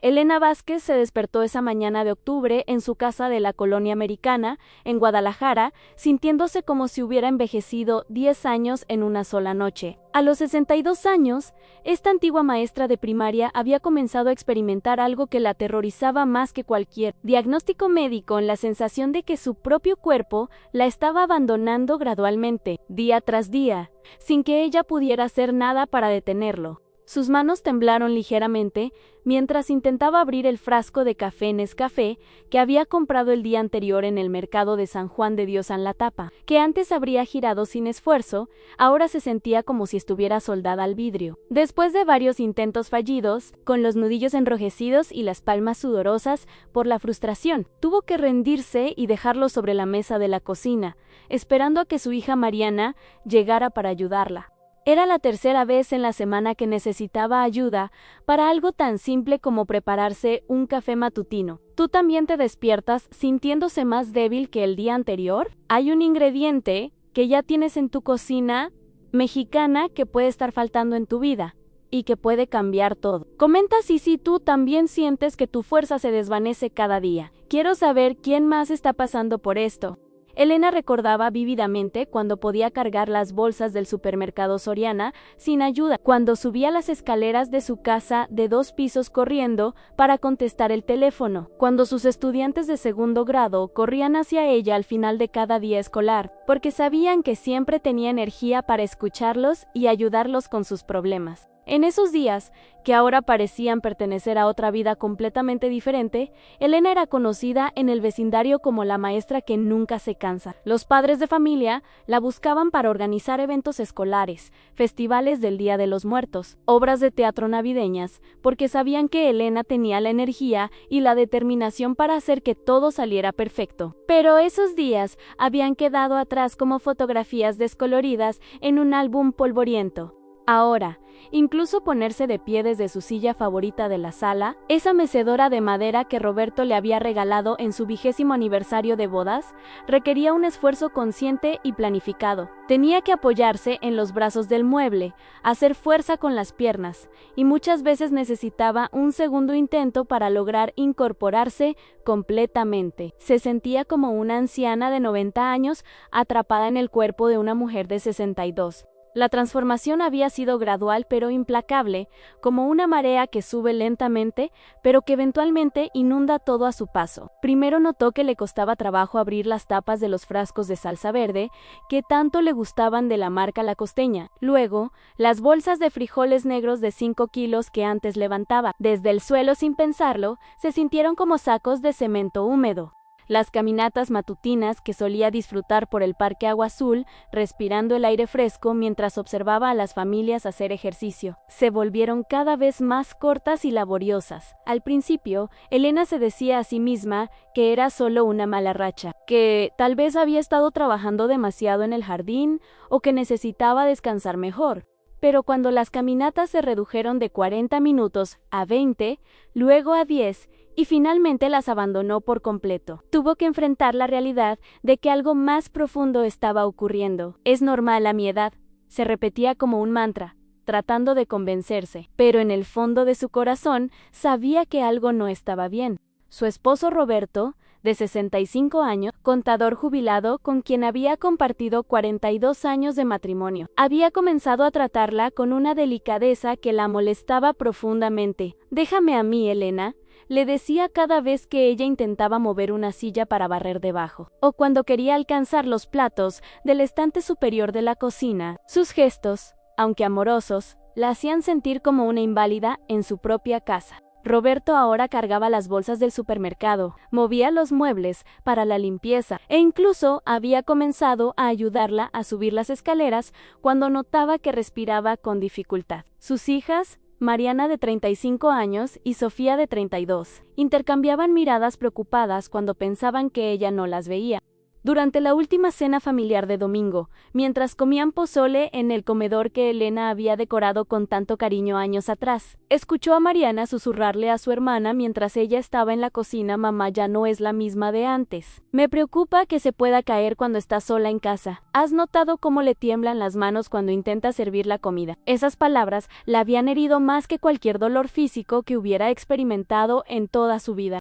Elena Vázquez se despertó esa mañana de octubre en su casa de la colonia americana, en Guadalajara, sintiéndose como si hubiera envejecido 10 años en una sola noche. A los 62 años, esta antigua maestra de primaria había comenzado a experimentar algo que la aterrorizaba más que cualquier diagnóstico médico, en la sensación de que su propio cuerpo la estaba abandonando gradualmente, día tras día, sin que ella pudiera hacer nada para detenerlo. Sus manos temblaron ligeramente mientras intentaba abrir el frasco de café Nescafé que había comprado el día anterior en el mercado de San Juan de Dios en La Tapa, que antes habría girado sin esfuerzo. Ahora se sentía como si estuviera soldada al vidrio. Después de varios intentos fallidos, con los nudillos enrojecidos y las palmas sudorosas por la frustración, tuvo que rendirse y dejarlo sobre la mesa de la cocina, esperando a que su hija Mariana llegara para ayudarla. Era la tercera vez en la semana que necesitaba ayuda para algo tan simple como prepararse un café matutino. ¿Tú también te despiertas sintiéndose más débil que el día anterior? Hay un ingrediente que ya tienes en tu cocina mexicana que puede estar faltando en tu vida y que puede cambiar todo. Comenta si tú también sientes que tu fuerza se desvanece cada día. Quiero saber quién más está pasando por esto. Elena recordaba vívidamente cuando podía cargar las bolsas del supermercado Soriana sin ayuda, cuando subía las escaleras de su casa de 2 pisos corriendo para contestar el teléfono, cuando sus estudiantes de segundo grado corrían hacia ella al final de cada día escolar, porque sabían que siempre tenía energía para escucharlos y ayudarlos con sus problemas. En esos días, que ahora parecían pertenecer a otra vida completamente diferente, Elena era conocida en el vecindario como la maestra que nunca se cansa. Los padres de familia la buscaban para organizar eventos escolares, festivales del Día de los Muertos, obras de teatro navideñas, porque sabían que Elena tenía la energía y la determinación para hacer que todo saliera perfecto. Pero esos días habían quedado atrás como fotografías descoloridas en un álbum polvoriento. Ahora, incluso ponerse de pie desde su silla favorita de la sala, esa mecedora de madera que Roberto le había regalado en su 20º aniversario de bodas, requería un esfuerzo consciente y planificado. Tenía que apoyarse en los brazos del mueble, hacer fuerza con las piernas, y muchas veces necesitaba un segundo intento para lograr incorporarse completamente. Se sentía como una anciana de 90 años atrapada en el cuerpo de una mujer de 62. La transformación había sido gradual pero implacable, como una marea que sube lentamente, pero que eventualmente inunda todo a su paso. Primero notó que le costaba trabajo abrir las tapas de los frascos de salsa verde, que tanto le gustaban, de la marca La Costeña. Luego, las bolsas de frijoles negros de 5 kilos que antes levantaba desde el suelo sin pensarlo, se sintieron como sacos de cemento húmedo. Las caminatas matutinas que solía disfrutar por el Parque Agua Azul, respirando el aire fresco mientras observaba a las familias hacer ejercicio, se volvieron cada vez más cortas y laboriosas. Al principio, Elena se decía a sí misma que era solo una mala racha, que tal vez había estado trabajando demasiado en el jardín o que necesitaba descansar mejor. Pero cuando las caminatas se redujeron de 40 minutos a 20, luego a 10, y finalmente las abandonó por completo, tuvo que enfrentar la realidad de que algo más profundo estaba ocurriendo. Es normal a mi edad, se repetía como un mantra, tratando de convencerse, pero en el fondo de su corazón sabía que algo no estaba bien. Su esposo Roberto, de 65 años, contador jubilado con quien había compartido 42 años de matrimonio, había comenzado a tratarla con una delicadeza que la molestaba profundamente. «Déjame a mí, Elena», le decía cada vez que ella intentaba mover una silla para barrer debajo, o cuando quería alcanzar los platos del estante superior de la cocina. Sus gestos, aunque amorosos, la hacían sentir como una inválida en su propia casa. Roberto ahora cargaba las bolsas del supermercado, movía los muebles para la limpieza e incluso había comenzado a ayudarla a subir las escaleras cuando notaba que respiraba con dificultad. Sus hijas, Mariana de 35 años y Sofía de 32, intercambiaban miradas preocupadas cuando pensaban que ella no las veía. Durante la última cena familiar de domingo, mientras comían pozole en el comedor que Elena había decorado con tanto cariño años atrás, escuchó a Mariana susurrarle a su hermana mientras ella estaba en la cocina: mamá ya no es la misma de antes. Me preocupa que se pueda caer cuando está sola en casa. ¿Has notado cómo le tiemblan las manos cuando intenta servir la comida? Esas palabras la habían herido más que cualquier dolor físico que hubiera experimentado en toda su vida.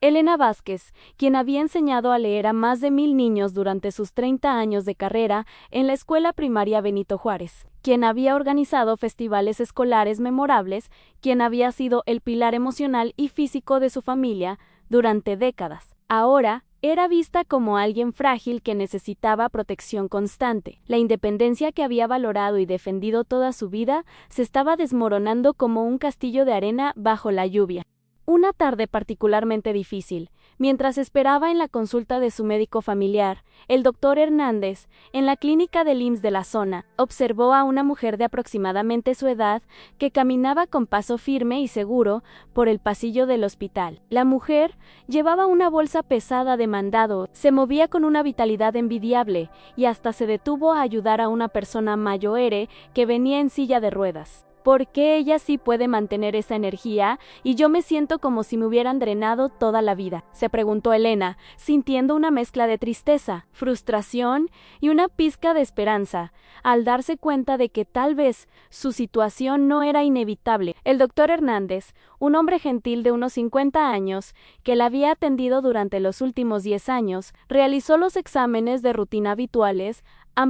Elena Vázquez, quien había enseñado a leer a más de 1000 niños durante sus 30 años de carrera en la escuela primaria Benito Juárez, quien había organizado festivales escolares memorables, quien había sido el pilar emocional y físico de su familia durante décadas, ahora era vista como alguien frágil que necesitaba protección constante. La independencia que había valorado y defendido toda su vida se estaba desmoronando como un castillo de arena bajo la lluvia. Una tarde particularmente difícil, mientras esperaba en la consulta de su médico familiar, el doctor Hernández, en la clínica del IMSS de la zona, observó a una mujer de aproximadamente su edad que caminaba con paso firme y seguro por el pasillo del hospital. La mujer llevaba una bolsa pesada de mandado, se movía con una vitalidad envidiable y hasta se detuvo a ayudar a una persona mayor que venía en silla de ruedas. ¿Por qué ella sí puede mantener esa energía y yo me siento como si me hubieran drenado toda la vida?, se preguntó Elena, sintiendo una mezcla de tristeza, frustración y una pizca de esperanza, al darse cuenta de que tal vez su situación no era inevitable. El doctor Hernández, un hombre gentil de unos 50 años, que la había atendido durante los últimos 10 años, realizó los exámenes de rutina habituales: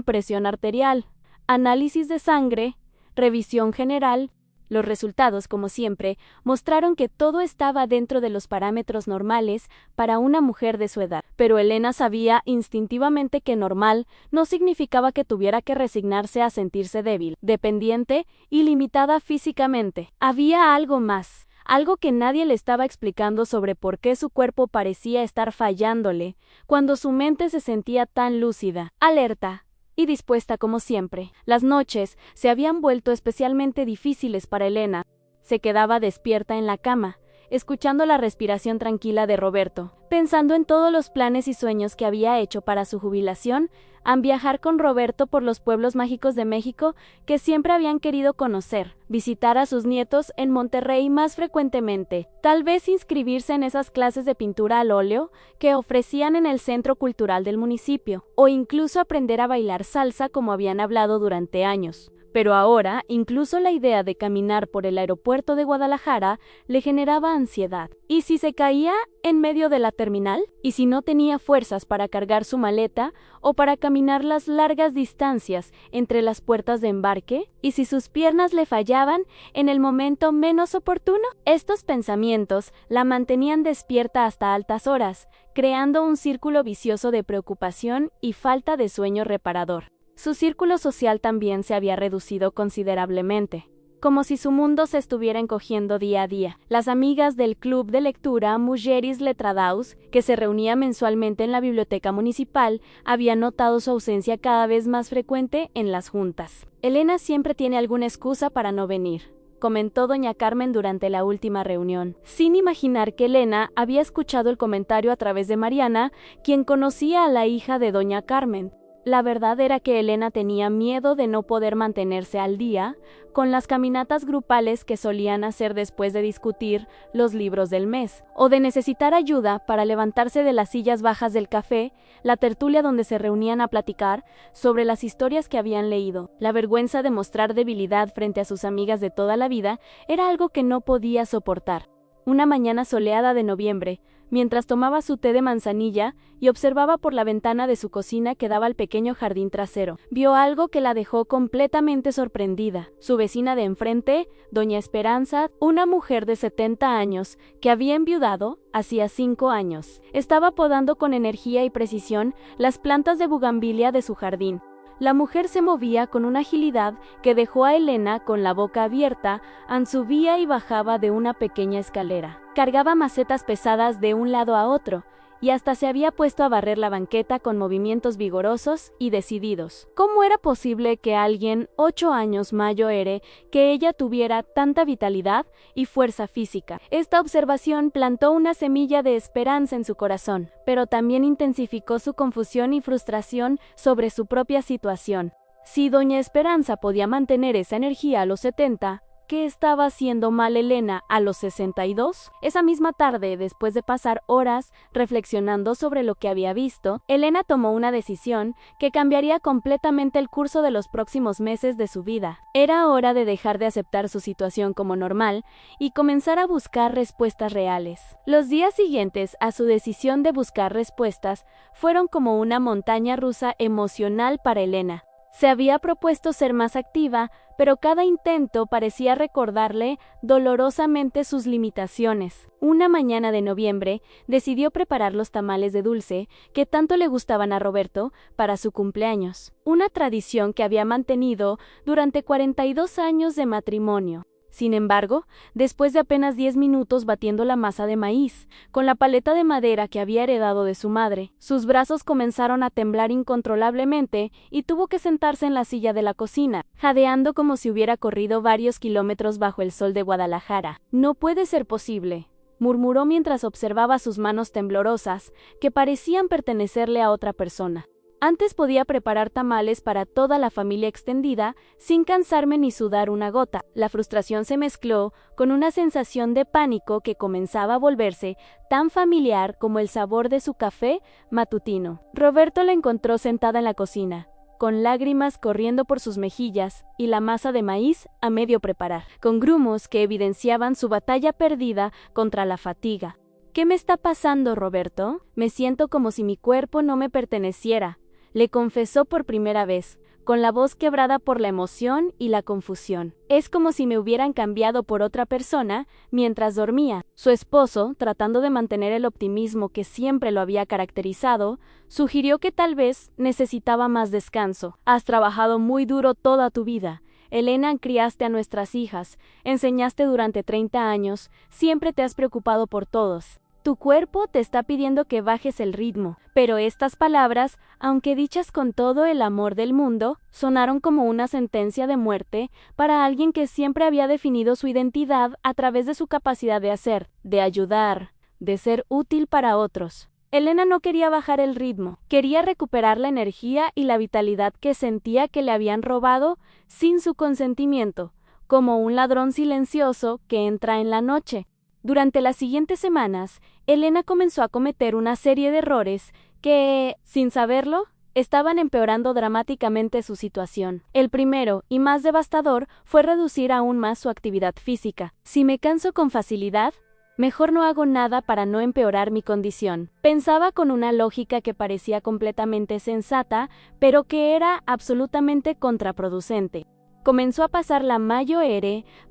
presión arterial, análisis de sangre, revisión general. Los resultados, como siempre, mostraron que todo estaba dentro de los parámetros normales para una mujer de su edad. Pero Elena sabía instintivamente que normal no significaba que tuviera que resignarse a sentirse débil, dependiente y limitada físicamente. Había algo más, algo que nadie le estaba explicando sobre por qué su cuerpo parecía estar fallándole, cuando su mente se sentía tan lúcida, alerta y dispuesta como siempre. Las noches se habían vuelto especialmente difíciles para Elena. Se quedaba despierta en la cama, escuchando la respiración tranquila de Roberto, pensando en todos los planes y sueños que había hecho para su jubilación, viajar con Roberto por los pueblos mágicos de México que siempre habían querido conocer, visitar a sus nietos en Monterrey más frecuentemente, tal vez inscribirse en esas clases de pintura al óleo que ofrecían en el Centro Cultural del municipio, o incluso aprender a bailar salsa como habían hablado durante años. Pero ahora, incluso la idea de caminar por el aeropuerto de Guadalajara le generaba ansiedad. ¿Y si se caía en medio de la terminal? ¿Y si no tenía fuerzas para cargar su maleta o para caminar las largas distancias entre las puertas de embarque? ¿Y si sus piernas le fallaban en el momento menos oportuno? Estos pensamientos la mantenían despierta hasta altas horas, creando un círculo vicioso de preocupación y falta de sueño reparador. Su círculo social también se había reducido considerablemente, como si su mundo se estuviera encogiendo día a día. Las amigas del club de lectura Mujeres Letradaus, que se reunía mensualmente en la biblioteca municipal, habían notado su ausencia cada vez más frecuente en las juntas. Elena siempre tiene alguna excusa para no venir, comentó doña Carmen durante la última reunión, sin imaginar que Elena había escuchado el comentario a través de Mariana, quien conocía a la hija de doña Carmen. La verdad era que Elena tenía miedo de no poder mantenerse al día con las caminatas grupales que solían hacer después de discutir los libros del mes, o de necesitar ayuda para levantarse de las sillas bajas del café, la tertulia donde se reunían a platicar sobre las historias que habían leído. La vergüenza de mostrar debilidad frente a sus amigas de toda la vida era algo que no podía soportar. Una mañana soleada de noviembre, mientras tomaba su té de manzanilla y observaba por la ventana de su cocina que daba al pequeño jardín trasero, vio algo que la dejó completamente sorprendida. Su vecina de enfrente, doña Esperanza, una mujer de 70 años que había enviudado hacía 5 años, estaba podando con energía y precisión las plantas de bugambilia de su jardín. La mujer se movía con una agilidad que dejó a Elena con la boca abierta, subía y bajaba de una pequeña escalera. Cargaba macetas pesadas de un lado a otro, y hasta se había puesto a barrer la banqueta con movimientos vigorosos y decididos. ¿Cómo era posible que alguien 8 años mayor que ella tuviera tanta vitalidad y fuerza física? Esta observación plantó una semilla de esperanza en su corazón, pero también intensificó su confusión y frustración sobre su propia situación. Si doña Esperanza podía mantener esa energía a los 70, ¿qué estaba haciendo mal Elena a los 62? Esa misma tarde, después de pasar horas reflexionando sobre lo que había visto, Elena tomó una decisión que cambiaría completamente el curso de los próximos meses de su vida. Era hora de dejar de aceptar su situación como normal y comenzar a buscar respuestas reales. Los días siguientes a su decisión de buscar respuestas fueron como una montaña rusa emocional para Elena. Se había propuesto ser más activa, pero cada intento parecía recordarle dolorosamente sus limitaciones. Una mañana de noviembre, decidió preparar los tamales de dulce que tanto le gustaban a Roberto para su cumpleaños, una tradición que había mantenido durante 42 años de matrimonio. Sin embargo, después de apenas 10 minutos batiendo la masa de maíz, con la paleta de madera que había heredado de su madre, sus brazos comenzaron a temblar incontrolablemente y tuvo que sentarse en la silla de la cocina, jadeando como si hubiera corrido varios kilómetros bajo el sol de Guadalajara. «No puede ser posible», murmuró mientras observaba sus manos temblorosas, que parecían pertenecerle a otra persona. Antes podía preparar tamales para toda la familia extendida sin cansarme ni sudar una gota. La frustración se mezcló con una sensación de pánico que comenzaba a volverse tan familiar como el sabor de su café matutino. Roberto la encontró sentada en la cocina, con lágrimas corriendo por sus mejillas y la masa de maíz a medio preparar, con grumos que evidenciaban su batalla perdida contra la fatiga. «¿Qué me está pasando, Roberto? Me siento como si mi cuerpo no me perteneciera», le confesó por primera vez, con la voz quebrada por la emoción y la confusión. «Es como si me hubieran cambiado por otra persona mientras dormía». Su esposo, tratando de mantener el optimismo que siempre lo había caracterizado, sugirió que tal vez necesitaba más descanso. «Has trabajado muy duro toda tu vida. Elena, criaste a nuestras hijas, enseñaste durante 30 años, siempre te has preocupado por todos. Tu cuerpo te está pidiendo que bajes el ritmo». Pero estas palabras, aunque dichas con todo el amor del mundo, sonaron como una sentencia de muerte para alguien que siempre había definido su identidad a través de su capacidad de hacer, de ayudar, de ser útil para otros. Elena no quería bajar el ritmo, quería recuperar la energía y la vitalidad que sentía que le habían robado sin su consentimiento, como un ladrón silencioso que entra en la noche. Durante las siguientes semanas, Elena comenzó a cometer una serie de errores que, sin saberlo, estaban empeorando dramáticamente su situación. El primero, y más devastador, fue reducir aún más su actividad física. «Si me canso con facilidad, mejor no hago nada para no empeorar mi condición», pensaba con una lógica que parecía completamente sensata, pero que era absolutamente contraproducente. Comenzó a pasar la mayor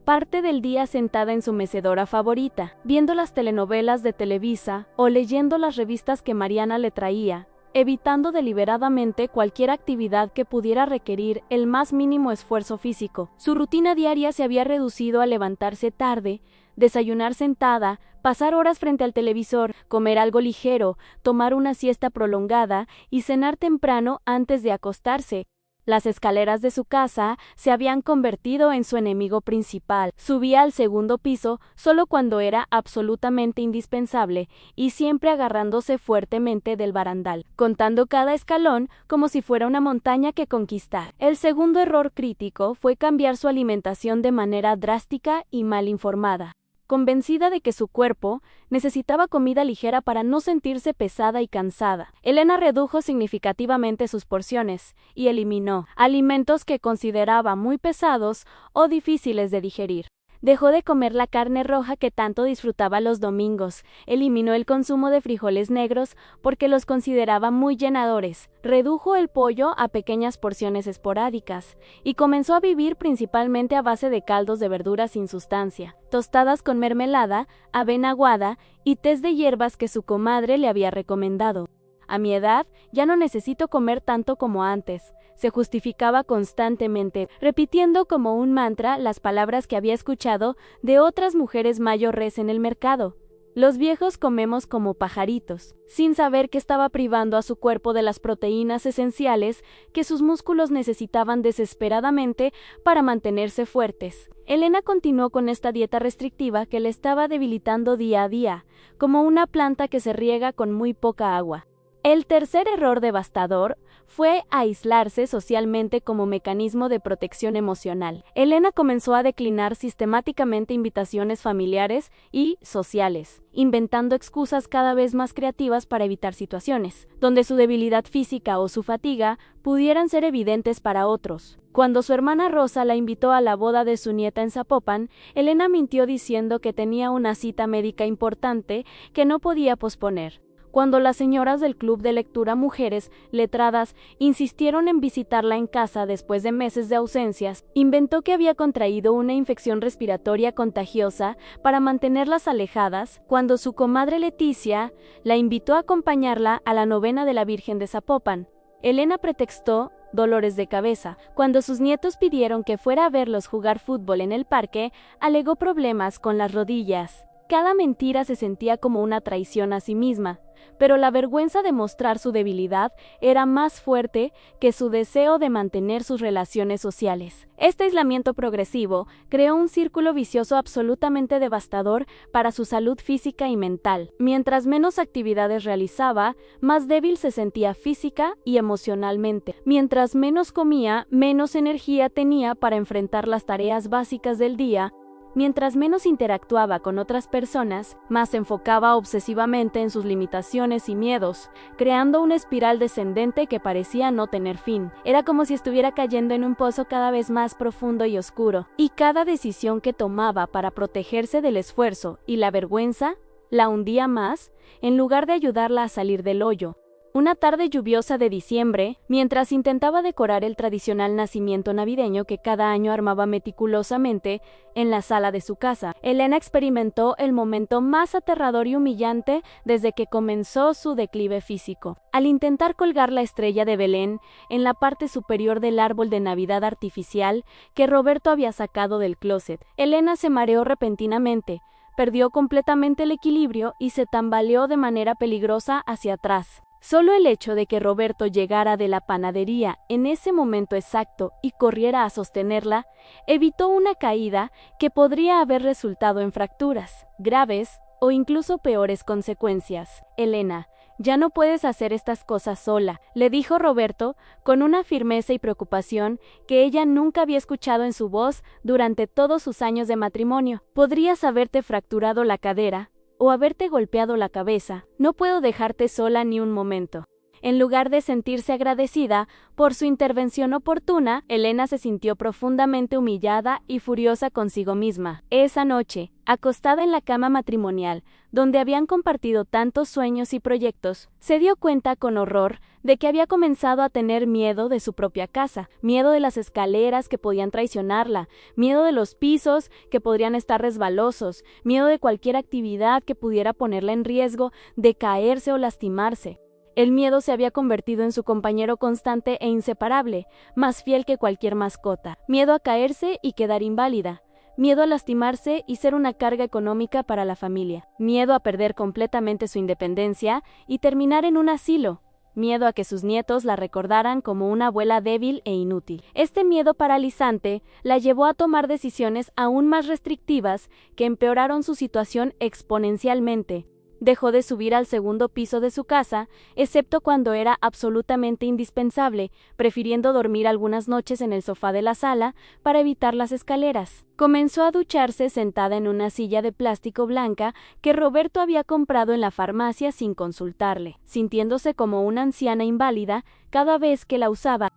parte del día sentada en su mecedora favorita, viendo las telenovelas de Televisa o leyendo las revistas que Mariana le traía, evitando deliberadamente cualquier actividad que pudiera requerir el más mínimo esfuerzo físico. Su rutina diaria se había reducido a levantarse tarde, desayunar sentada, pasar horas frente al televisor, comer algo ligero, tomar una siesta prolongada y cenar temprano antes de acostarse. Las escaleras de su casa se habían convertido en su enemigo principal. Subía al segundo piso solo cuando era absolutamente indispensable y siempre agarrándose fuertemente del barandal, contando cada escalón como si fuera una montaña que conquistar. El segundo error crítico fue cambiar su alimentación de manera drástica y mal informada. Convencida de que su cuerpo necesitaba comida ligera para no sentirse pesada y cansada, Elena redujo significativamente sus porciones y eliminó alimentos que consideraba muy pesados o difíciles de digerir. Dejó de comer la carne roja que tanto disfrutaba los domingos, eliminó el consumo de frijoles negros porque los consideraba muy llenadores, redujo el pollo a pequeñas porciones esporádicas y comenzó a vivir principalmente a base de caldos de verduras sin sustancia, tostadas con mermelada, avena aguada y tés de hierbas que su comadre le había recomendado. «A mi edad, ya no necesito comer tanto como antes», se justificaba constantemente, repitiendo como un mantra las palabras que había escuchado de otras mujeres mayores en el mercado. Los viejos comemos como pajaritos, sin saber que estaba privando a su cuerpo de las proteínas esenciales que sus músculos necesitaban desesperadamente para mantenerse fuertes. Elena continuó con esta dieta restrictiva que le estaba debilitando día a día, como una planta que se riega con muy poca agua. El tercer error devastador fue aislarse socialmente como mecanismo de protección emocional. Elena comenzó a declinar sistemáticamente invitaciones familiares y sociales, inventando excusas cada vez más creativas para evitar situaciones, donde su debilidad física o su fatiga pudieran ser evidentes para otros. Cuando su hermana Rosa la invitó a la boda de su nieta en Zapopan, Elena mintió diciendo que tenía una cita médica importante que no podía posponer. Cuando las señoras del Club de Lectura Mujeres Letradas insistieron en visitarla en casa después de meses de ausencias, inventó que había contraído una infección respiratoria contagiosa para mantenerlas alejadas. Cuando su comadre Leticia la invitó a acompañarla a la novena de la Virgen de Zapopan, Elena pretextó dolores de cabeza. Cuando sus nietos pidieron que fuera a verlos jugar fútbol en el parque, alegó problemas con las rodillas. Cada mentira se sentía como una traición a sí misma, pero la vergüenza de mostrar su debilidad era más fuerte que su deseo de mantener sus relaciones sociales. Este aislamiento progresivo creó un círculo vicioso absolutamente devastador para su salud física y mental. Mientras menos actividades realizaba, más débil se sentía física y emocionalmente. Mientras menos comía, menos energía tenía para enfrentar las tareas básicas del día. Mientras menos interactuaba con otras personas, más se enfocaba obsesivamente en sus limitaciones y miedos, creando una espiral descendente que parecía no tener fin. Era como si estuviera cayendo en un pozo cada vez más profundo y oscuro, y cada decisión que tomaba para protegerse del esfuerzo y la vergüenza la hundía más, en lugar de ayudarla a salir del hoyo. Una tarde lluviosa de diciembre, mientras intentaba decorar el tradicional nacimiento navideño que cada año armaba meticulosamente en la sala de su casa, Elena experimentó el momento más aterrador y humillante desde que comenzó su declive físico. Al intentar colgar la estrella de Belén en la parte superior del árbol de Navidad artificial que Roberto había sacado del closet, Elena se mareó repentinamente, perdió completamente el equilibrio y se tambaleó de manera peligrosa hacia atrás. Solo el hecho de que Roberto llegara de la panadería en ese momento exacto y corriera a sostenerla, evitó una caída que podría haber resultado en fracturas graves o incluso peores consecuencias. Elena, ya no puedes hacer estas cosas sola, le dijo Roberto con una firmeza y preocupación que ella nunca había escuchado en su voz durante todos sus años de matrimonio. Podrías haberte fracturado la cadera o haberte golpeado la cabeza. No puedo dejarte sola ni un momento. En lugar de sentirse agradecida por su intervención oportuna, Elena se sintió profundamente humillada y furiosa consigo misma. Esa noche, acostada en la cama matrimonial, donde habían compartido tantos sueños y proyectos, se dio cuenta con horror de que había comenzado a tener miedo de su propia casa, miedo de las escaleras que podían traicionarla, miedo de los pisos que podrían estar resbalosos, miedo de cualquier actividad que pudiera ponerla en riesgo de caerse o lastimarse. El miedo se había convertido en su compañero constante e inseparable, más fiel que cualquier mascota. Miedo a caerse y quedar inválida. Miedo a lastimarse y ser una carga económica para la familia. Miedo a perder completamente su independencia y terminar en un asilo. Miedo a que sus nietos la recordaran como una abuela débil e inútil. Este miedo paralizante la llevó a tomar decisiones aún más restrictivas que empeoraron su situación exponencialmente. Dejó de subir al segundo piso de su casa, excepto cuando era absolutamente indispensable, prefiriendo dormir algunas noches en el sofá de la sala para evitar las escaleras. Comenzó a ducharse sentada en una silla de plástico blanca que Roberto había comprado en la farmacia sin consultarle, sintiéndose como una anciana inválida cada vez que la usaba.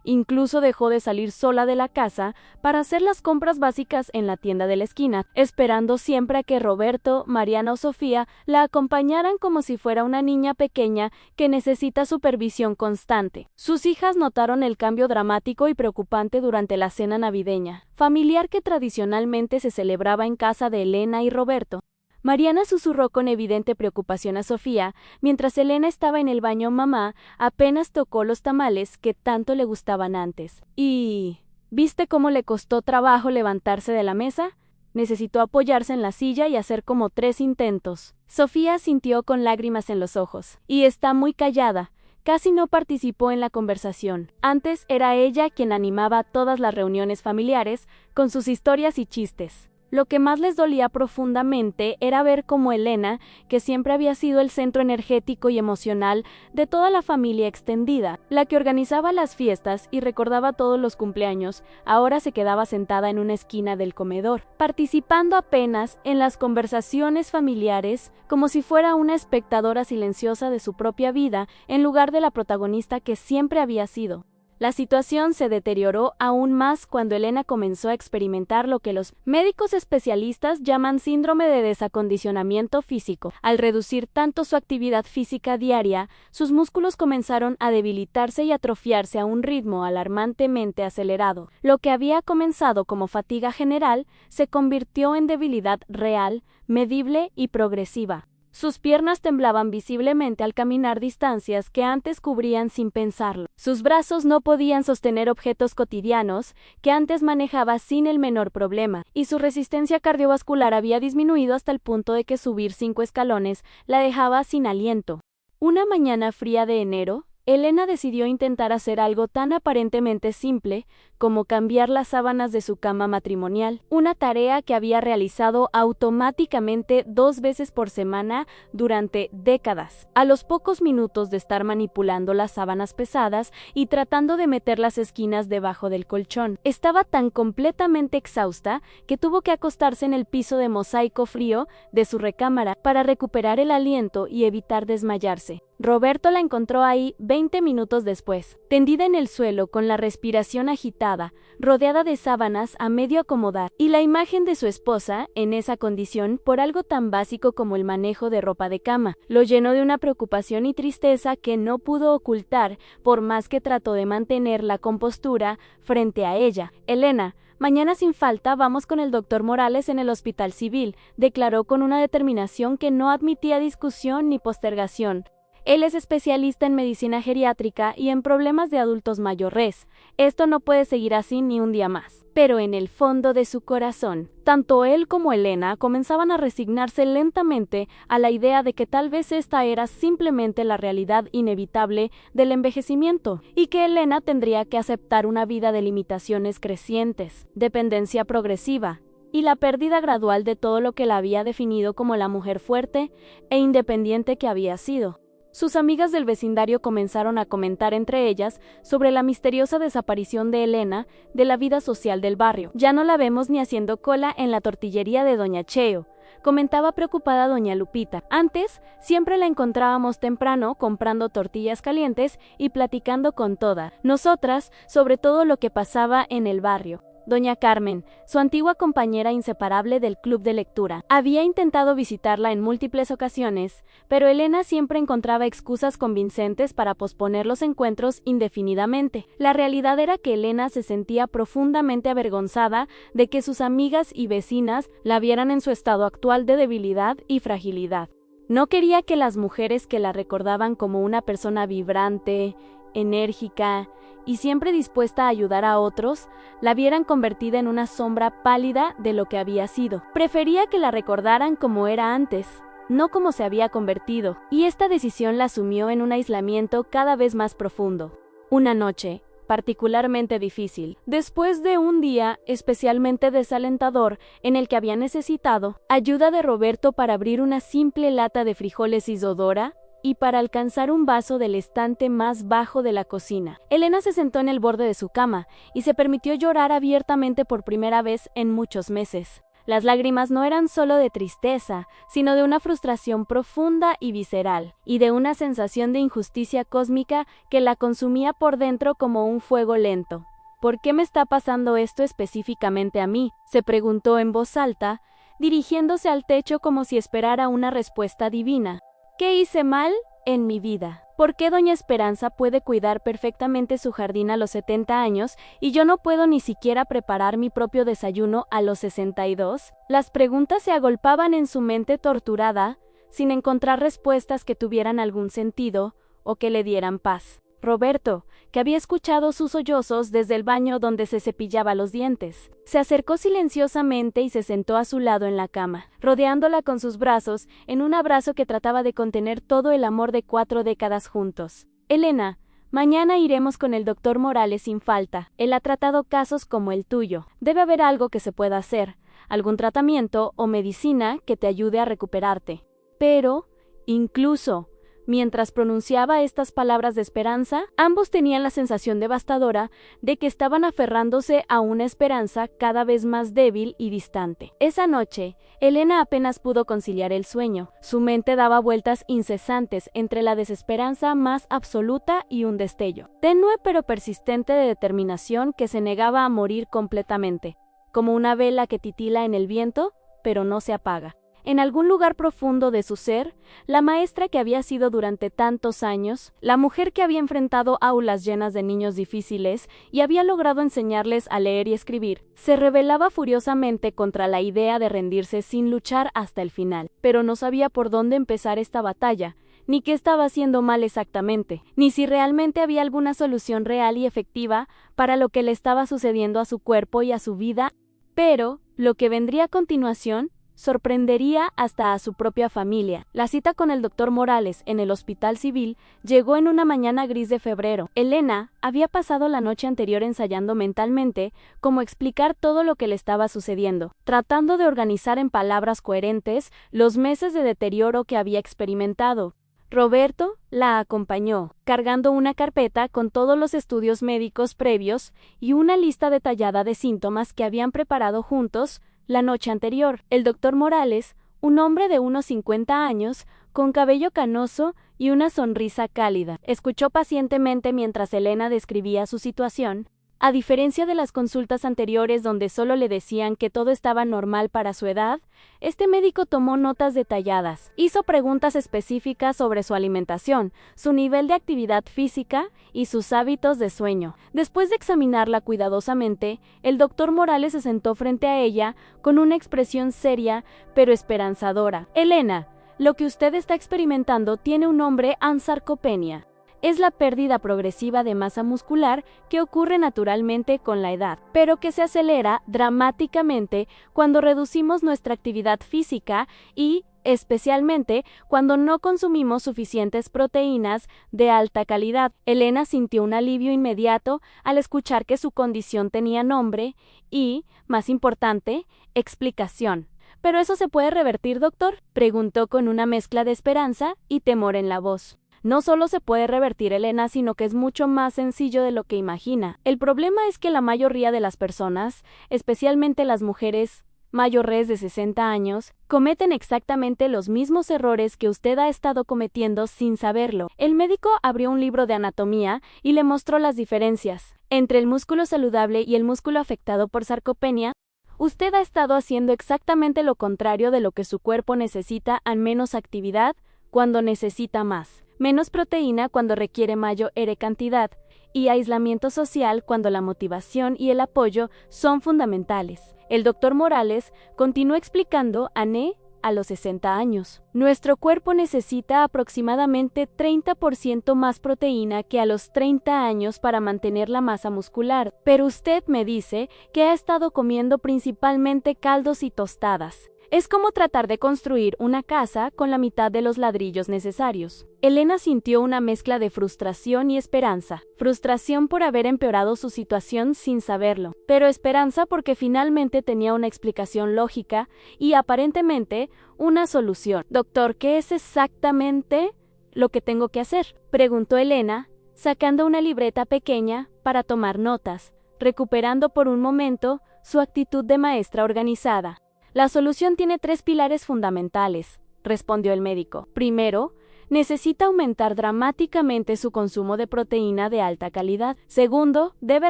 Incluso dejó de salir sola de la casa para hacer las compras básicas en la tienda de la esquina, esperando siempre a que Roberto, Mariana o Sofía la acompañaran como si fuera una niña pequeña que necesita supervisión constante. Sus hijas notaron el cambio dramático y preocupante durante la cena navideña, familiar que tradicionalmente se celebraba en casa de Elena y Roberto. Mariana susurró con evidente preocupación a Sofía, mientras Elena estaba en el baño. Mamá apenas tocó los tamales que tanto le gustaban antes. ¿Y viste cómo le costó trabajo levantarse de la mesa? Necesitó apoyarse en la silla y hacer como 3 intentos. Sofía sintió con lágrimas en los ojos. Y está muy callada. Casi no participó en la conversación. Antes era ella quien animaba todas las reuniones familiares con sus historias y chistes. Lo que más les dolía profundamente era ver cómo Elena, que siempre había sido el centro energético y emocional de toda la familia extendida, la que organizaba las fiestas y recordaba todos los cumpleaños, ahora se quedaba sentada en una esquina del comedor, participando apenas en las conversaciones familiares como si fuera una espectadora silenciosa de su propia vida en lugar de la protagonista que siempre había sido. La situación se deterioró aún más cuando Elena comenzó a experimentar lo que los médicos especialistas llaman síndrome de desacondicionamiento físico. Al reducir tanto su actividad física diaria, sus músculos comenzaron a debilitarse y atrofiarse a un ritmo alarmantemente acelerado. Lo que había comenzado como fatiga general se convirtió en debilidad real, medible y progresiva. Sus piernas temblaban visiblemente al caminar distancias que antes cubrían sin pensarlo. Sus brazos no podían sostener objetos cotidianos que antes manejaba sin el menor problema, y su resistencia cardiovascular había disminuido hasta el punto de que subir 5 escalones la dejaba sin aliento. Una mañana fría de enero, Elena decidió intentar hacer algo tan aparentemente simple como cambiar las sábanas de su cama matrimonial, una tarea que había realizado automáticamente 2 veces por semana durante décadas. A los pocos minutos de estar manipulando las sábanas pesadas y tratando de meter las esquinas debajo del colchón, estaba tan completamente exhausta que tuvo que acostarse en el piso de mosaico frío de su recámara para recuperar el aliento y evitar desmayarse. Roberto la encontró ahí 20 minutos después, tendida en el suelo con la respiración agitada, rodeada de sábanas a medio acomodar, y la imagen de su esposa, en esa condición por algo tan básico como el manejo de ropa de cama, lo llenó de una preocupación y tristeza que no pudo ocultar por más que trató de mantener la compostura frente a ella. Elena, mañana sin falta vamos con el doctor Morales en el Hospital Civil, declaró con una determinación que no admitía discusión ni postergación. Él es especialista en medicina geriátrica y en problemas de adultos mayores. Esto no puede seguir así ni un día más. Pero en el fondo de su corazón, tanto él como Elena comenzaban a resignarse lentamente a la idea de que tal vez esta era simplemente la realidad inevitable del envejecimiento, y que Elena tendría que aceptar una vida de limitaciones crecientes, dependencia progresiva, y la pérdida gradual de todo lo que la había definido como la mujer fuerte e independiente que había sido. Sus amigas del vecindario comenzaron a comentar entre ellas sobre la misteriosa desaparición de Elena de la vida social del barrio. Ya no la vemos ni haciendo cola en la tortillería de Doña Cheo, comentaba preocupada Doña Lupita. Antes, siempre la encontrábamos temprano comprando tortillas calientes y platicando con todas nosotras sobre todo lo que pasaba en el barrio. Doña Carmen, su antigua compañera inseparable del club de lectura, había intentado visitarla en múltiples ocasiones, pero Elena siempre encontraba excusas convincentes para posponer los encuentros indefinidamente. La realidad era que Elena se sentía profundamente avergonzada de que sus amigas y vecinas la vieran en su estado actual de debilidad y fragilidad. No quería que las mujeres que la recordaban como una persona vibrante, enérgica y siempre dispuesta a ayudar a otros, la vieran convertida en una sombra pálida de lo que había sido. Prefería que la recordaran como era antes, no como se había convertido, y esta decisión la asumió en un aislamiento cada vez más profundo. Una noche, particularmente difícil, después de un día especialmente desalentador en el que había necesitado ayuda de Roberto para abrir una simple lata de frijoles Isodora, y para alcanzar un vaso del estante más bajo de la cocina. Elena se sentó en el borde de su cama y se permitió llorar abiertamente por primera vez en muchos meses. Las lágrimas no eran solo de tristeza, sino de una frustración profunda y visceral, y de una sensación de injusticia cósmica que la consumía por dentro como un fuego lento. ¿Por qué me está pasando esto específicamente a mí?, se preguntó en voz alta, dirigiéndose al techo como si esperara una respuesta divina. ¿Qué hice mal en mi vida? ¿Por qué Doña Esperanza puede cuidar perfectamente su jardín a los 70 años y yo no puedo ni siquiera preparar mi propio desayuno a los 62? Las preguntas se agolpaban en su mente torturada, sin encontrar respuestas que tuvieran algún sentido o que le dieran paz. Roberto, que había escuchado sus sollozos desde el baño donde se cepillaba los dientes. Se acercó silenciosamente y se sentó a su lado en la cama, rodeándola con sus brazos, en un abrazo que trataba de contener todo el amor de 4 décadas juntos. Elena, mañana iremos con el doctor Morales sin falta. Él ha tratado casos como el tuyo. Debe haber algo que se pueda hacer, algún tratamiento o medicina que te ayude a recuperarte. Pero, incluso, mientras pronunciaba estas palabras de esperanza, ambos tenían la sensación devastadora de que estaban aferrándose a una esperanza cada vez más débil y distante. Esa noche, Elena apenas pudo conciliar el sueño. Su mente daba vueltas incesantes entre la desesperanza más absoluta y un destello, tenue pero persistente de determinación que se negaba a morir completamente, como una vela que titila en el viento, pero no se apaga. En algún lugar profundo de su ser, la maestra que había sido durante tantos años, la mujer que había enfrentado aulas llenas de niños difíciles y había logrado enseñarles a leer y escribir, se rebelaba furiosamente contra la idea de rendirse sin luchar hasta el final. Pero no sabía por dónde empezar esta batalla, ni qué estaba haciendo mal exactamente, ni si realmente había alguna solución real y efectiva para lo que le estaba sucediendo a su cuerpo y a su vida. Pero, lo que vendría a continuación, sorprendería hasta a su propia familia. La cita con el doctor Morales en el Hospital Civil llegó en una mañana gris de febrero. Elena había pasado la noche anterior ensayando mentalmente cómo explicar todo lo que le estaba sucediendo, tratando de organizar en palabras coherentes los meses de deterioro que había experimentado. Roberto la acompañó, cargando una carpeta con todos los estudios médicos previos y una lista detallada de síntomas que habían preparado juntos la noche anterior. El doctor Morales, un hombre de unos 50 años, con cabello canoso y una sonrisa cálida, escuchó pacientemente mientras Elena describía su situación. A diferencia de las consultas anteriores donde solo le decían que todo estaba normal para su edad, este médico tomó notas detalladas, hizo preguntas específicas sobre su alimentación, su nivel de actividad física y sus hábitos de sueño. Después de examinarla cuidadosamente, el doctor Morales se sentó frente a ella con una expresión seria pero esperanzadora. Elena, lo que usted está experimentando tiene un nombre: ansarcopenia. Es la pérdida progresiva de masa muscular que ocurre naturalmente con la edad, pero que se acelera dramáticamente cuando reducimos nuestra actividad física y, especialmente, cuando no consumimos suficientes proteínas de alta calidad. Elena sintió un alivio inmediato al escuchar que su condición tenía nombre y, más importante, explicación. ¿Pero eso se puede revertir, doctor?, preguntó con una mezcla de esperanza y temor en la voz. No solo se puede revertir, Elena, sino que es mucho más sencillo de lo que imagina. El problema es que la mayoría de las personas, especialmente las mujeres mayores de 60 años, cometen exactamente los mismos errores que usted ha estado cometiendo sin saberlo. El médico abrió un libro de anatomía y le mostró las diferencias entre el músculo saludable y el músculo afectado por sarcopenia. Usted ha estado haciendo exactamente lo contrario de lo que su cuerpo necesita: a menos actividad cuando necesita más, menos proteína cuando requiere mayor cantidad, y aislamiento social cuando la motivación y el apoyo son fundamentales. El doctor Morales continuó explicando a los 60 años. Nuestro cuerpo necesita aproximadamente 30% más proteína que a los 30 años para mantener la masa muscular, pero usted me dice que ha estado comiendo principalmente caldos y tostadas. Es como tratar de construir una casa con la mitad de los ladrillos necesarios. Elena sintió una mezcla de frustración y esperanza. Frustración por haber empeorado su situación sin saberlo, pero esperanza porque finalmente tenía una explicación lógica y, aparentemente, una solución. Doctor, ¿qué es exactamente lo que tengo que hacer?, preguntó Elena, sacando una libreta pequeña para tomar notas, recuperando por un momento su actitud de maestra organizada. La solución tiene 3 pilares fundamentales, respondió el médico. Primero, necesita aumentar dramáticamente su consumo de proteína de alta calidad. Segundo, debe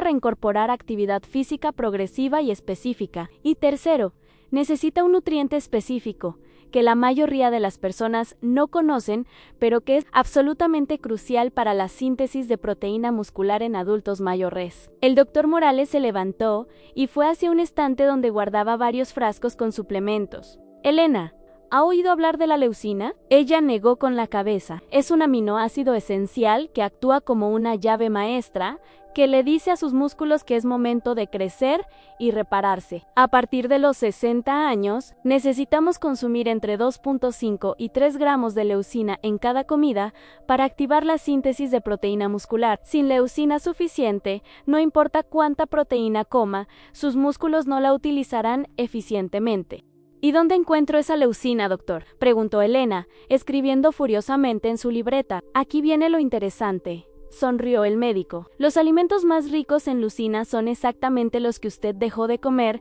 reincorporar actividad física progresiva y específica. Y tercero, necesita un nutriente específico que la mayoría de las personas no conocen, pero que es absolutamente crucial para la síntesis de proteína muscular en adultos mayores. El doctor Morales se levantó y fue hacia un estante donde guardaba varios frascos con suplementos. Elena, ¿Ha oído hablar de la leucina? Ella negó con la cabeza. Es un aminoácido esencial que actúa como una llave maestra que le dice a sus músculos que es momento de crecer y repararse. A partir de los 60 años, necesitamos consumir entre 2.5 y 3 gramos de leucina en cada comida para activar la síntesis de proteína muscular. Sin leucina suficiente, no importa cuánta proteína coma, sus músculos no la utilizarán eficientemente. ¿Y dónde encuentro esa leucina, doctor?, preguntó Elena, escribiendo furiosamente en su libreta. Aquí viene lo interesante, sonrió el médico. Los alimentos más ricos en leucina son exactamente los que usted dejó de comer: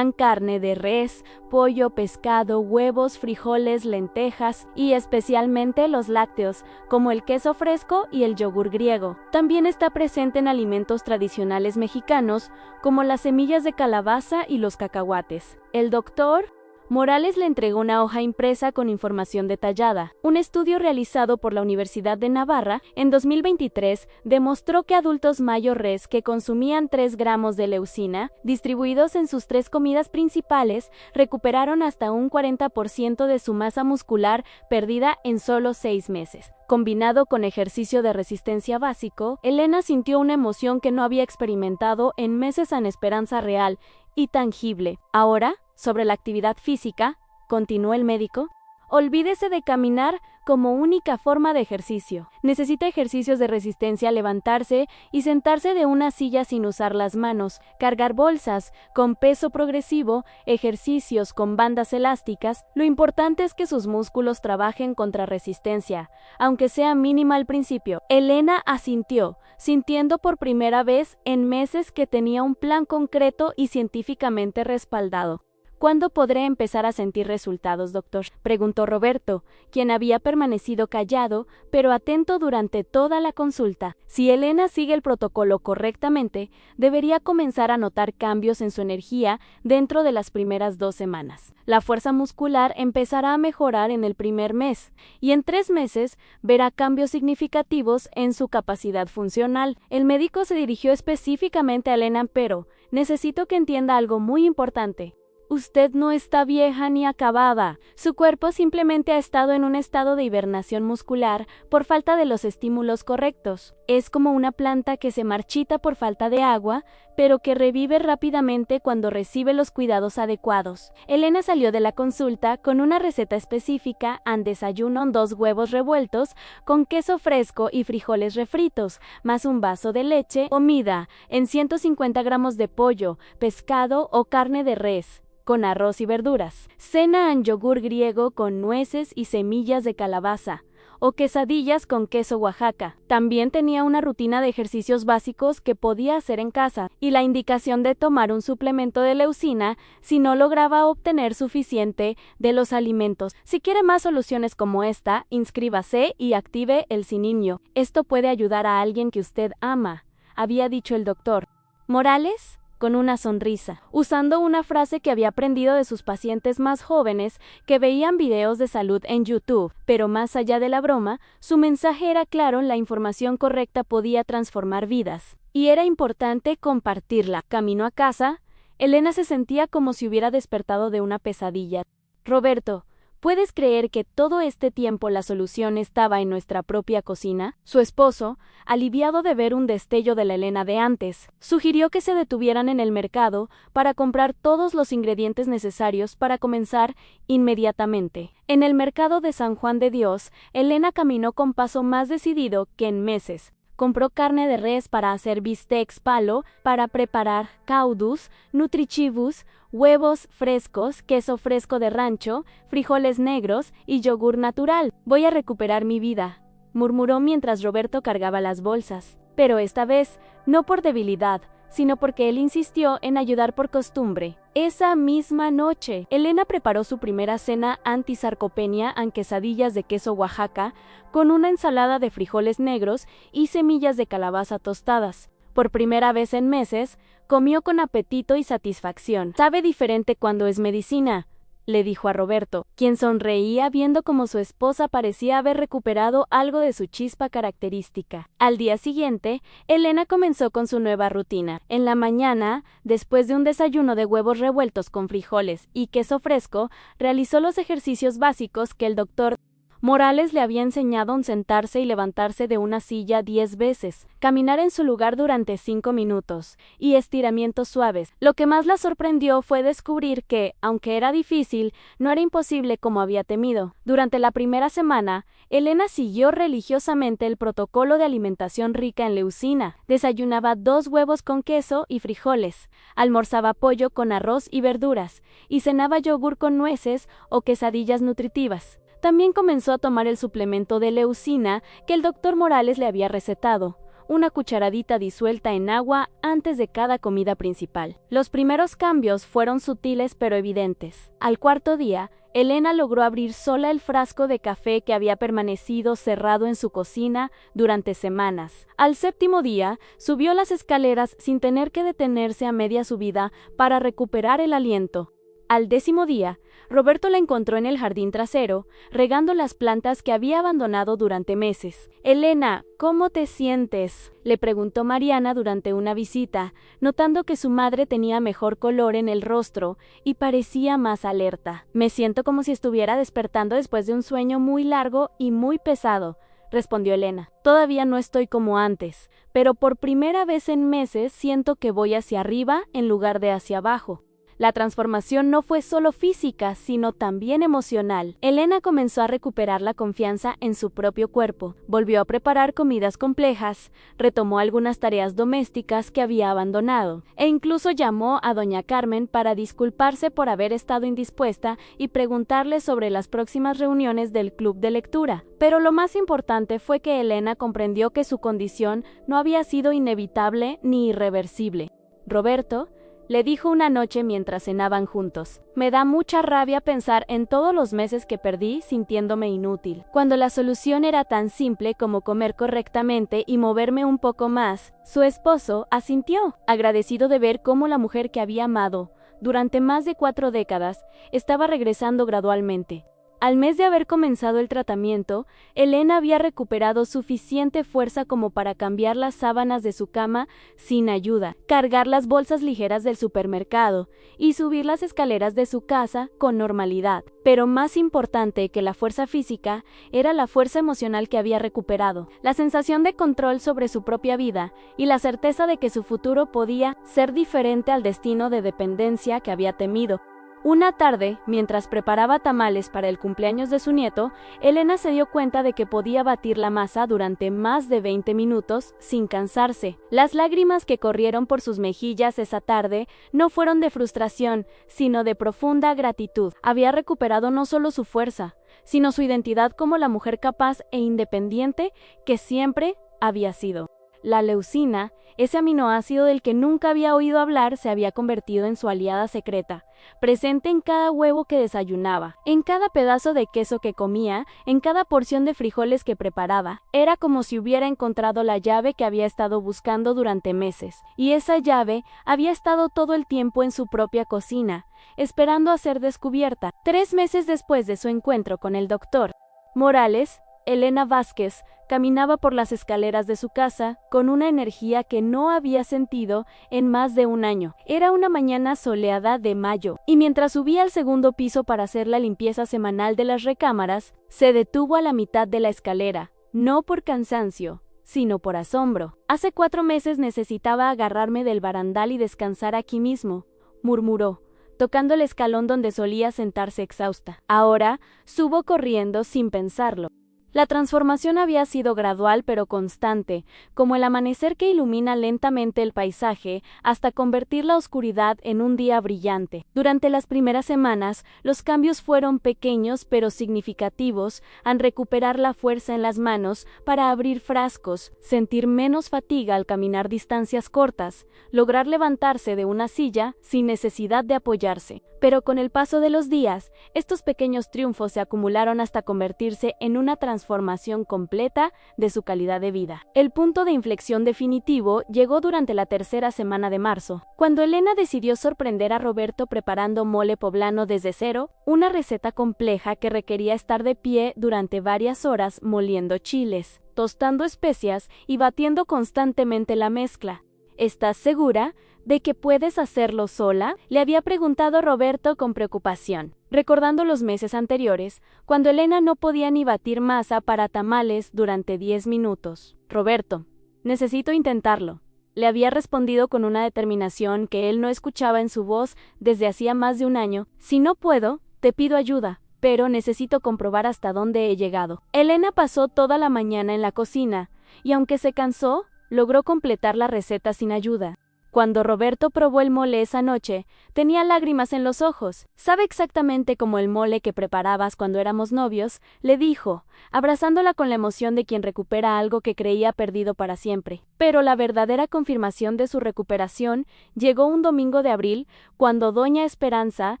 carne de res, pollo, pescado, huevos, frijoles, lentejas y especialmente los lácteos, como el queso fresco y el yogur griego. También está presente en alimentos tradicionales mexicanos, como las semillas de calabaza y los cacahuates. El doctor Morales le entregó una hoja impresa con información detallada. Un estudio realizado por la Universidad de Navarra en 2023 demostró que adultos mayores que consumían 3 gramos de leucina, distribuidos en sus 3 comidas principales, recuperaron hasta un 40% de su masa muscular perdida en solo 6 meses. Combinado con ejercicio de resistencia básico, Elena sintió una emoción que no había experimentado en meses en esperanza real y tangible. Ahora, sobre la actividad física, continuó el médico, olvídese de caminar como única forma de ejercicio. Necesita ejercicios de resistencia, levantarse y sentarse de una silla sin usar las manos, cargar bolsas con peso progresivo, ejercicios con bandas elásticas. Lo importante es que sus músculos trabajen contra resistencia, aunque sea mínima al principio. Elena asintió, sintiendo por primera vez en meses que tenía un plan concreto y científicamente respaldado. ¿Cuándo podré empezar a sentir resultados, doctor?, preguntó Roberto, quien había permanecido callado, pero atento durante toda la consulta. Si Elena sigue el protocolo correctamente, debería comenzar a notar cambios en su energía dentro de las primeras 2 semanas. La fuerza muscular empezará a mejorar en el primer mes, y en 3 meses verá cambios significativos en su capacidad funcional. El médico se dirigió específicamente a Elena, pero necesito que entienda algo muy importante. Usted no está vieja ni acabada. Su cuerpo simplemente ha estado en un estado de hibernación muscular por falta de los estímulos correctos. Es como una planta que se marchita por falta de agua, pero que revive rápidamente cuando recibe los cuidados adecuados. Elena salió de la consulta con una receta específica: al desayuno 2 huevos revueltos con queso fresco y frijoles refritos, más un vaso de leche. Comida en 150 gramos de pollo, pescado o carne de res, con arroz y verduras. Cena en yogur griego con nueces y semillas de calabaza, o quesadillas con queso Oaxaca. También tenía una rutina de ejercicios básicos que podía hacer en casa, y la indicación de tomar un suplemento de leucina si no lograba obtener suficiente de los alimentos. Si quiere más soluciones como esta, inscríbase y active el sininio. Esto puede ayudar a alguien que usted ama, había dicho el doctor Morales, con una sonrisa, usando una frase que había aprendido de sus pacientes más jóvenes que veían videos de salud en YouTube. Pero más allá de la broma, su mensaje era claro: la información correcta podía transformar vidas, y era importante compartirla. Camino a casa, Elena se sentía como si hubiera despertado de una pesadilla. Roberto, ¿puedes creer que todo este tiempo la solución estaba en nuestra propia cocina? Su esposo, aliviado de ver un destello de la Elena de antes, sugirió que se detuvieran en el mercado para comprar todos los ingredientes necesarios para comenzar inmediatamente. En el mercado de San Juan de Dios, Elena caminó con paso más decidido que en meses. Compró carne de res para hacer bistecs palo, para preparar caudus, nutrichibus, huevos frescos, queso fresco de rancho, frijoles negros y yogur natural. Voy a recuperar mi vida, murmuró mientras Roberto cargaba las bolsas. Pero esta vez, no por debilidad, sino porque él insistió en ayudar por costumbre. Esa misma noche, Elena preparó su primera cena antisarcopenia en quesadillas de queso Oaxaca, con una ensalada de frijoles negros y semillas de calabaza tostadas. Por primera vez en meses, comió con apetito y satisfacción. Sabe diferente cuando es medicina, le dijo a Roberto, quien sonreía viendo cómo su esposa parecía haber recuperado algo de su chispa característica. Al día siguiente, Elena comenzó con su nueva rutina. En la mañana, después de un desayuno de huevos revueltos con frijoles y queso fresco, realizó los ejercicios básicos que el doctor Morales le había enseñado a sentarse y levantarse de una silla 10 veces, caminar en su lugar durante 5 minutos, y estiramientos suaves. Lo que más la sorprendió fue descubrir que, aunque era difícil, no era imposible como había temido. Durante la primera semana, Elena siguió religiosamente el protocolo de alimentación rica en leucina. Desayunaba 2 huevos con queso y frijoles, almorzaba pollo con arroz y verduras, y cenaba yogur con nueces o quesadillas nutritivas. También comenzó a tomar el suplemento de leucina que el doctor Morales le había recetado, una cucharadita disuelta en agua antes de cada comida principal. Los primeros cambios fueron sutiles pero evidentes. Al cuarto día, Elena logró abrir sola el frasco de café que había permanecido cerrado en su cocina durante semanas. Al séptimo día, subió las escaleras sin tener que detenerse a media subida para recuperar el aliento. Al 10º día, Roberto la encontró en el jardín trasero, regando las plantas que había abandonado durante meses. «Elena, ¿cómo te sientes?», le preguntó Mariana durante una visita, notando que su madre tenía mejor color en el rostro y parecía más alerta. «Me siento como si estuviera despertando después de un sueño muy largo y muy pesado», respondió Elena. «Todavía no estoy como antes, pero por primera vez en meses siento que voy hacia arriba en lugar de hacia abajo». La transformación no fue solo física, sino también emocional. Elena comenzó a recuperar la confianza en su propio cuerpo, volvió a preparar comidas complejas, retomó algunas tareas domésticas que había abandonado, e incluso llamó a doña Carmen para disculparse por haber estado indispuesta y preguntarle sobre las próximas reuniones del club de lectura. Pero lo más importante fue que Elena comprendió que su condición no había sido inevitable ni irreversible. Roberto le dijo una noche mientras cenaban juntos: «Me da mucha rabia pensar en todos los meses que perdí sintiéndome inútil, cuando la solución era tan simple como comer correctamente y moverme un poco más». Su esposo asintió, agradecido de ver cómo la mujer que había amado durante más de 4 décadas estaba regresando gradualmente. Al mes de haber comenzado el tratamiento, Elena había recuperado suficiente fuerza como para cambiar las sábanas de su cama sin ayuda, cargar las bolsas ligeras del supermercado y subir las escaleras de su casa con normalidad. Pero más importante que la fuerza física era la fuerza emocional que había recuperado, la sensación de control sobre su propia vida y la certeza de que su futuro podía ser diferente al destino de dependencia que había temido. Una tarde, mientras preparaba tamales para el cumpleaños de su nieto, Elena se dio cuenta de que podía batir la masa durante más de 20 minutos sin cansarse. Las lágrimas que corrieron por sus mejillas esa tarde no fueron de frustración, sino de profunda gratitud. Había recuperado no solo su fuerza, sino su identidad como la mujer capaz e independiente que siempre había sido. La leucina, ese aminoácido del que nunca había oído hablar, se había convertido en su aliada secreta, presente en cada huevo que desayunaba, en cada pedazo de queso que comía, en cada porción de frijoles que preparaba. Era como si hubiera encontrado la llave que había estado buscando durante meses, y esa llave había estado todo el tiempo en su propia cocina, esperando a ser descubierta. 3 meses después de su encuentro con el doctor Morales, Elena Vázquez caminaba por las escaleras de su casa con una energía que no había sentido en más de un año. Era una mañana soleada de mayo, y mientras subía al 2.º piso para hacer la limpieza semanal de las recámaras, se detuvo a la mitad de la escalera, no por cansancio, sino por asombro. «Hace 4 meses necesitaba agarrarme del barandal y descansar aquí mismo», murmuró, tocando el escalón donde solía sentarse exhausta. «Ahora subo corriendo sin pensarlo». La transformación había sido gradual pero constante, como el amanecer que ilumina lentamente el paisaje hasta convertir la oscuridad en un día brillante. Durante las primeras semanas, los cambios fueron pequeños pero significativos al recuperar la fuerza en las manos para abrir frascos, sentir menos fatiga al caminar distancias cortas, lograr levantarse de una silla sin necesidad de apoyarse. Pero con el paso de los días, estos pequeños triunfos se acumularon hasta convertirse en una transformación transformación completa de su calidad de vida. El punto de inflexión definitivo llegó durante la tercera semana de marzo, cuando Elena decidió sorprender a Roberto preparando mole poblano desde cero, una receta compleja que requería estar de pie durante varias horas moliendo chiles, tostando especias y batiendo constantemente la mezcla. ¿Estás segura de que puedes hacerlo sola?, le había preguntado Roberto con preocupación, recordando los meses anteriores, cuando Elena no podía ni batir masa para tamales durante 10 minutos. Roberto, necesito intentarlo, le había respondido con una determinación que él no escuchaba en su voz desde hacía más de un año. Si no puedo, te pido ayuda, pero necesito comprobar hasta dónde he llegado. Elena pasó toda la mañana en la cocina, y aunque se cansó, logró completar la receta sin ayuda. Cuando Roberto probó el mole esa noche, tenía lágrimas en los ojos. «Sabe exactamente como el mole que preparabas cuando éramos novios», le dijo, abrazándola con la emoción de quien recupera algo que creía perdido para siempre. Pero la verdadera confirmación de su recuperación llegó un domingo de abril, cuando doña Esperanza,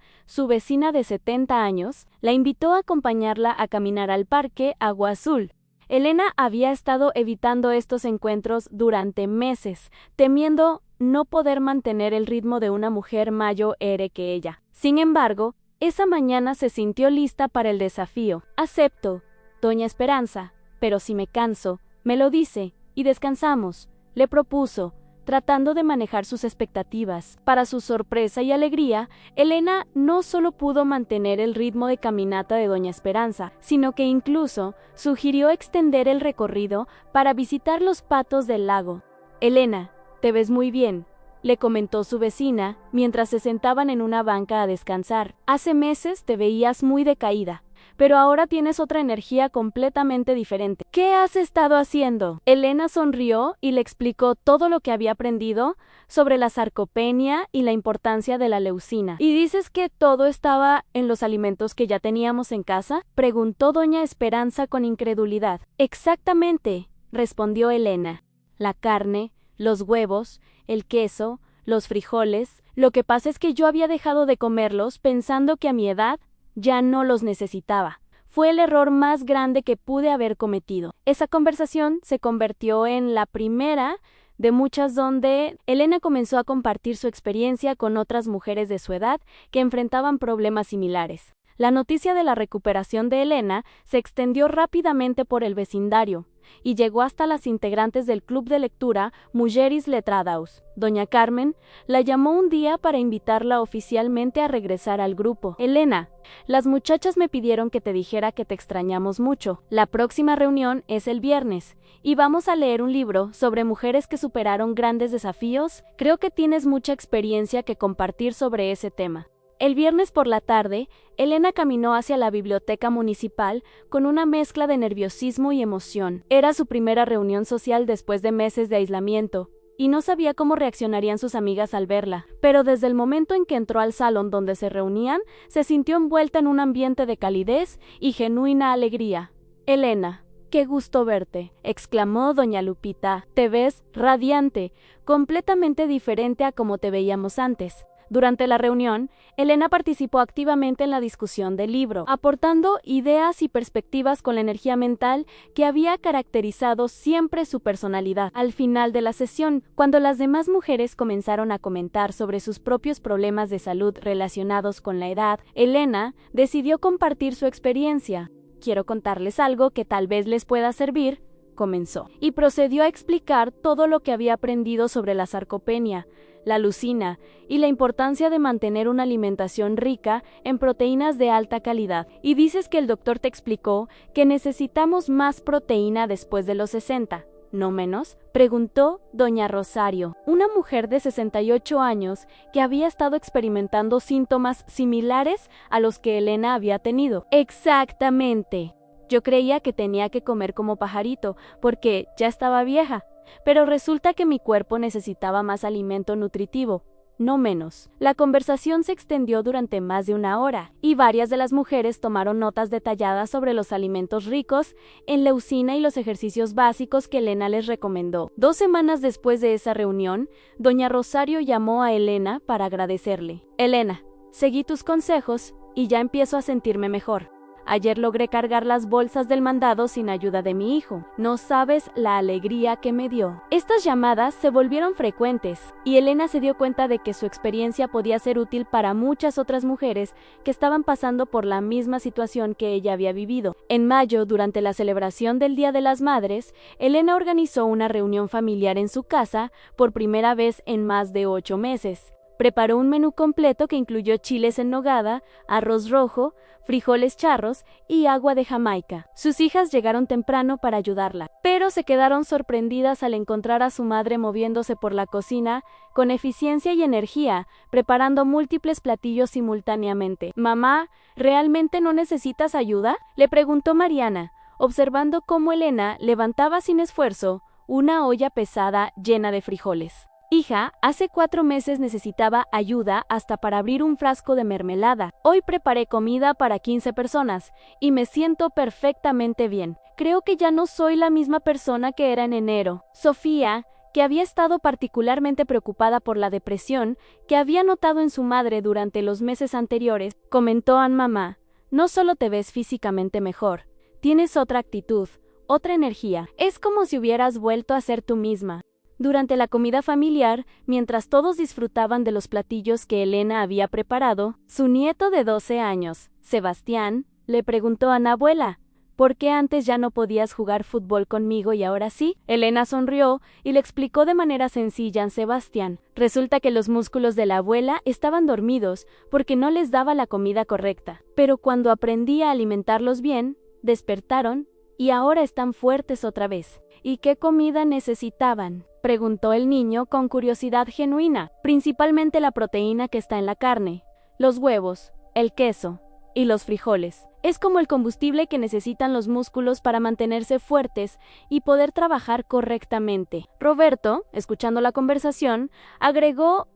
su vecina de 70 años, la invitó a acompañarla a caminar al parque Agua Azul. Elena había estado evitando estos encuentros durante meses, temiendo no poder mantener el ritmo de una mujer mayor que ella. Sin embargo, esa mañana se sintió lista para el desafío. «Acepto, doña Esperanza, pero si me canso, me lo dice, y descansamos», le propuso, tratando de manejar sus expectativas. Para su sorpresa y alegría, Elena no solo pudo mantener el ritmo de caminata de doña Esperanza, sino que incluso sugirió extender el recorrido para visitar los patos del lago. «Elena, te ves muy bien», le comentó su vecina, mientras se sentaban en una banca a descansar. «Hace meses te veías muy decaída, pero ahora tienes otra energía completamente diferente. ¿Qué has estado haciendo?». Elena sonrió y le explicó todo lo que había aprendido sobre la sarcopenia y la importancia de la leucina. «¿Y dices que todo estaba en los alimentos que ya teníamos en casa?», preguntó doña Esperanza con incredulidad. «Exactamente», respondió Elena. «La carne, los huevos, el queso, los frijoles. Lo que pasa es que yo había dejado de comerlos pensando que a mi edad ya no los necesitaba. Fue el error más grande que pude haber cometido». Esa conversación se convirtió en la primera de muchas donde Elena comenzó a compartir su experiencia con otras mujeres de su edad que enfrentaban problemas similares. La noticia de la recuperación de Elena se extendió rápidamente por el vecindario y llegó hasta las integrantes del club de lectura Mulheres Letradas. Doña Carmen la llamó un día para invitarla oficialmente a regresar al grupo. «Elena, las muchachas me pidieron que te dijera que te extrañamos mucho. La próxima reunión es el viernes y vamos a leer un libro sobre mujeres que superaron grandes desafíos. Creo que tienes mucha experiencia que compartir sobre ese tema». El viernes por la tarde, Elena caminó hacia la biblioteca municipal con una mezcla de nerviosismo y emoción. Era su primera reunión social después de meses de aislamiento, y no sabía cómo reaccionarían sus amigas al verla. Pero desde el momento en que entró al salón donde se reunían, se sintió envuelta en un ambiente de calidez y genuina alegría. «Elena, qué gusto verte», exclamó doña Lupita. «Te ves radiante, completamente diferente a como te veíamos antes». Durante la reunión, Elena participó activamente en la discusión del libro, aportando ideas y perspectivas con la energía mental que había caracterizado siempre su personalidad. Al final de la sesión, cuando las demás mujeres comenzaron a comentar sobre sus propios problemas de salud relacionados con la edad, Elena decidió compartir su experiencia. «Quiero contarles algo que tal vez les pueda servir», comenzó, y procedió a explicar todo lo que había aprendido sobre la sarcopenia, la leucina y la importancia de mantener una alimentación rica en proteínas de alta calidad. «¿Y dices que el doctor te explicó que necesitamos más proteína después de los 60, no menos?», preguntó doña Rosario, una mujer de 68 años que había estado experimentando síntomas similares a los que Elena había tenido. «Exactamente. Yo creía que tenía que comer como pajarito porque ya estaba vieja, pero resulta que mi cuerpo necesitaba más alimento nutritivo, no menos». La conversación se extendió durante más de una hora, y varias de las mujeres tomaron notas detalladas sobre los alimentos ricos en leucina y los ejercicios básicos que Elena les recomendó. 2 semanas después de esa reunión, doña Rosario llamó a Elena para agradecerle. «Elena, seguí tus consejos y ya empiezo a sentirme mejor. Ayer logré cargar las bolsas del mandado sin ayuda de mi hijo. No sabes la alegría que me dio. Estas llamadas se volvieron frecuentes, y Elena se dio cuenta de que su experiencia podía ser útil para muchas otras mujeres que estaban pasando por la misma situación que ella había vivido. En mayo, durante la celebración del Día de las Madres, Elena organizó una reunión familiar en su casa por primera vez en más de 8 meses. Preparó un menú completo que incluyó chiles en nogada, arroz rojo, frijoles charros y agua de Jamaica. Sus hijas llegaron temprano para ayudarla, pero se quedaron sorprendidas al encontrar a su madre moviéndose por la cocina con eficiencia y energía, preparando múltiples platillos simultáneamente. «Mamá, ¿realmente no necesitas ayuda?», le preguntó Mariana, observando cómo Elena levantaba sin esfuerzo una olla pesada llena de frijoles. «Hija, hace 4 meses necesitaba ayuda hasta para abrir un frasco de mermelada. Hoy preparé comida para 15 personas y me siento perfectamente bien. Creo que ya no soy la misma persona que era en enero». Sofía, que había estado particularmente preocupada por la depresión que había notado en su madre durante los meses anteriores, comentó a mamá: «No solo te ves físicamente mejor, tienes otra actitud, otra energía. Es como si hubieras vuelto a ser tú misma». Durante la comida familiar, mientras todos disfrutaban de los platillos que Elena había preparado, su nieto de 12 años, Sebastián, le preguntó a Ana: «Abuela, ¿por qué antes ya no podías jugar fútbol conmigo y ahora sí?». Elena sonrió y le explicó de manera sencilla a Sebastián: «Resulta que los músculos de la abuela estaban dormidos porque no les daba la comida correcta, pero cuando aprendí a alimentarlos bien, despertaron y ahora están fuertes otra vez». «¿Y qué comida necesitaban?», preguntó el niño con curiosidad genuina. «Principalmente la proteína que está en la carne, los huevos, el queso y los frijoles. Es como el combustible que necesitan los músculos para mantenerse fuertes y poder trabajar correctamente». Roberto, escuchando la conversación, agregó: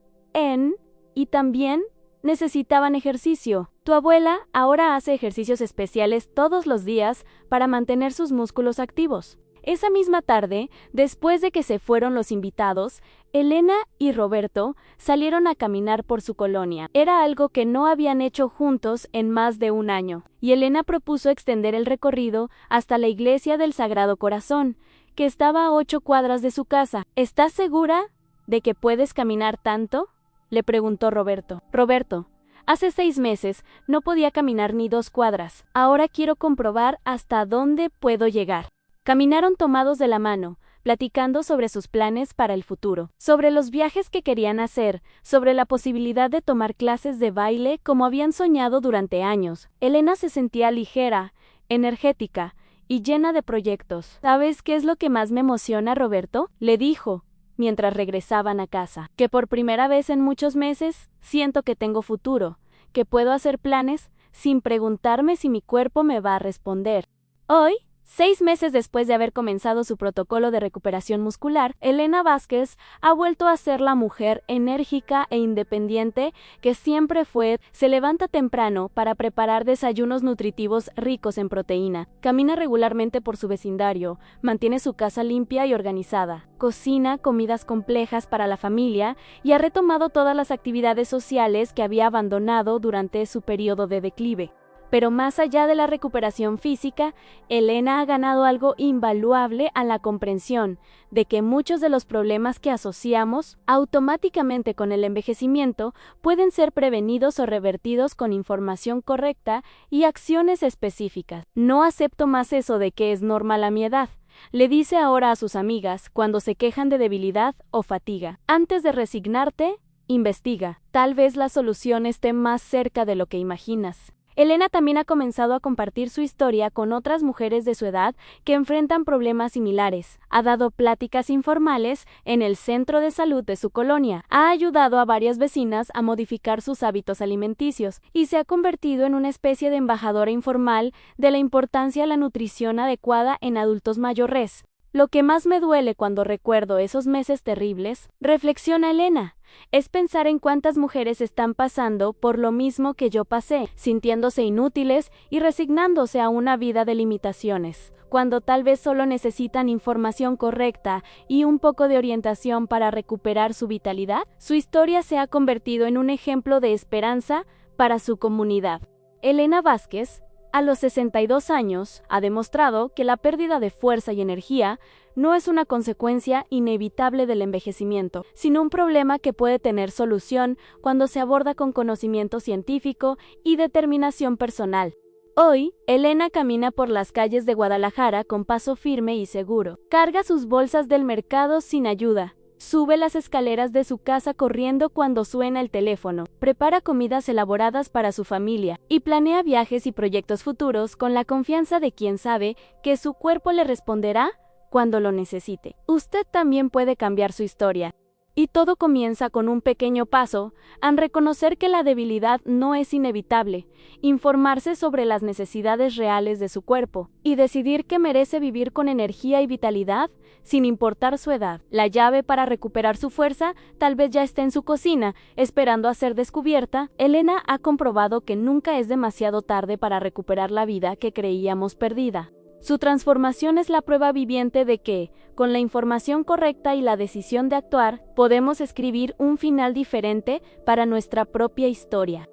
«y también necesitaban ejercicio. Tu abuela ahora hace ejercicios especiales todos los días para mantener sus músculos activos». Esa misma tarde, después de que se fueron los invitados, Elena y Roberto salieron a caminar por su colonia. Era algo que no habían hecho juntos en más de 1 año, y Elena propuso extender el recorrido hasta la iglesia del Sagrado Corazón, que estaba a 8 cuadras de su casa. «¿Estás segura de que puedes caminar tanto?», le preguntó Roberto. «Roberto, hace 6 meses no podía caminar ni 2 cuadras. Ahora quiero comprobar hasta dónde puedo llegar». Caminaron tomados de la mano, platicando sobre sus planes para el futuro, sobre los viajes que querían hacer, sobre la posibilidad de tomar clases de baile como habían soñado durante años. Elena se sentía ligera, energética y llena de proyectos. «¿Sabes qué es lo que más me emociona, Roberto?», le dijo, mientras regresaban a casa. «Que por primera vez en muchos meses siento que tengo futuro, que puedo hacer planes sin preguntarme si mi cuerpo me va a responder». Hoy, 6 meses después de haber comenzado su protocolo de recuperación muscular, Elena Vázquez ha vuelto a ser la mujer enérgica e independiente que siempre fue. Se levanta temprano para preparar desayunos nutritivos ricos en proteína, camina regularmente por su vecindario, mantiene su casa limpia y organizada, cocina comidas complejas para la familia y ha retomado todas las actividades sociales que había abandonado durante su periodo de declive. Pero más allá de la recuperación física, Elena ha ganado algo invaluable a la comprensión de que muchos de los problemas que asociamos automáticamente con el envejecimiento pueden ser prevenidos o revertidos con información correcta y acciones específicas. «No acepto más eso de que es normal a mi edad», le dice ahora a sus amigas cuando se quejan de debilidad o fatiga. «Antes de resignarte, investiga. Tal vez la solución esté más cerca de lo que imaginas». Elena también ha comenzado a compartir su historia con otras mujeres de su edad que enfrentan problemas similares. Ha dado pláticas informales en el centro de salud de su colonia, ha ayudado a varias vecinas a modificar sus hábitos alimenticios y se ha convertido en una especie de embajadora informal de la importancia de la nutrición adecuada en adultos mayores. «Lo que más me duele cuando recuerdo esos meses terribles», reflexiona Elena, «es pensar en cuántas mujeres están pasando por lo mismo que yo pasé, sintiéndose inútiles y resignándose a una vida de limitaciones, cuando tal vez solo necesitan información correcta y un poco de orientación para recuperar su vitalidad». Su historia se ha convertido en un ejemplo de esperanza para su comunidad. Elena Vázquez A los 62 años, ha demostrado que la pérdida de fuerza y energía no es una consecuencia inevitable del envejecimiento, sino un problema que puede tener solución cuando se aborda con conocimiento científico y determinación personal. Hoy, Elena camina por las calles de Guadalajara con paso firme y seguro. Carga sus bolsas del mercado sin ayuda. Sube las escaleras de su casa corriendo cuando suena el teléfono, prepara comidas elaboradas para su familia y planea viajes y proyectos futuros con la confianza de quien sabe que su cuerpo le responderá cuando lo necesite. Usted también puede cambiar su historia. Y todo comienza con un pequeño paso, al reconocer que la debilidad no es inevitable, informarse sobre las necesidades reales de su cuerpo, y decidir que merece vivir con energía y vitalidad, sin importar su edad. La llave para recuperar su fuerza tal vez ya esté en su cocina, esperando a ser descubierta. Elena ha comprobado que nunca es demasiado tarde para recuperar la vida que creíamos perdida. Su transformación es la prueba viviente de que, con la información correcta y la decisión de actuar, podemos escribir un final diferente para nuestra propia historia.